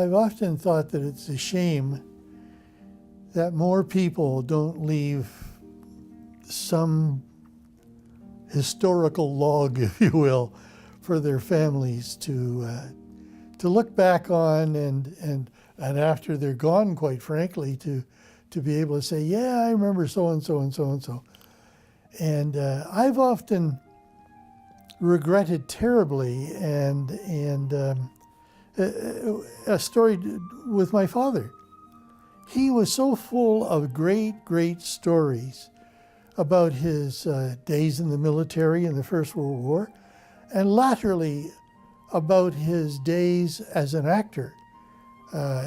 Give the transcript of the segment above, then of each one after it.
I've often thought that it's a shame that more people don't leave some historical log, if you will, for their families to look back on and after they're gone, quite frankly, to be able to say, yeah, I remember so and so and so and so. And I've often regretted terribly a story with my father. He was so full of great, great stories about his days in the military in the First World War, and latterly about his days as an actor.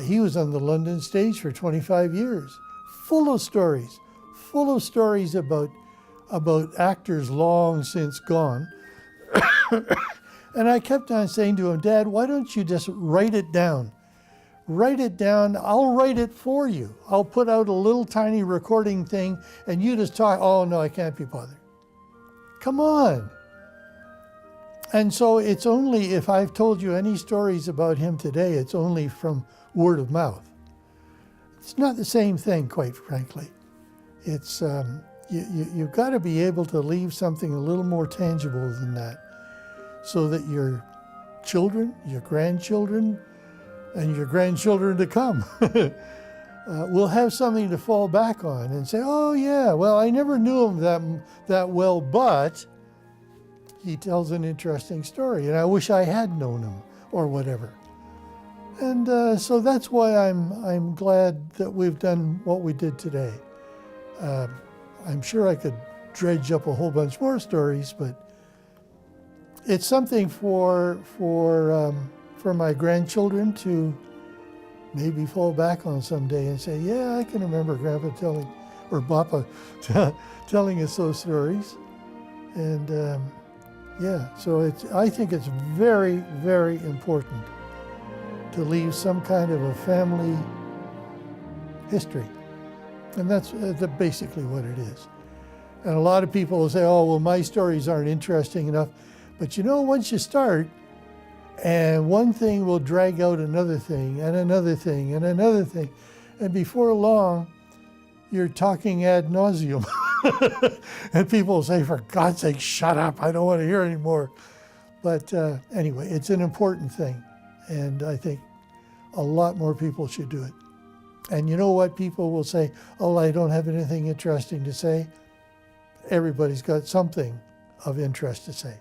He was on the London stage for 25 years, full of stories about actors long since gone. And I kept on saying to him, Dad, why don't you just write it down? Write it down, I'll write it for you. I'll put out a little tiny recording thing and you just talk. Oh no, I can't be bothered. Come on. And so it's only, if I've told you any stories about him today, it's only from word of mouth. It's not the same thing, quite frankly. It's, you've got to be able to leave something a little more tangible than that, so that your children, your grandchildren, and your grandchildren to come will have something to fall back on and say, oh yeah, well, I never knew him that well, but he tells an interesting story, and I wish I had known him, or whatever. And so that's why I'm glad that we've done what we did today. I'm sure I could dredge up a whole bunch more stories, but it's something for my grandchildren to maybe fall back on someday and say, yeah, I can remember Grandpa telling, or Papa telling us those stories. And yeah, so I think it's very, very important to leave some kind of a family history. And that's basically what it is. And a lot of people will say, oh, well, my stories aren't interesting enough. But you know, once you start, and one thing will drag out another thing, and another thing, and another thing. And before long, you're talking ad nauseum. And people will say, for God's sake, shut up, I don't want to hear anymore. But anyway, it's an important thing. And I think a lot more people should do it. And you know what? People will say, oh, I don't have anything interesting to say. Everybody's got something of interest to say.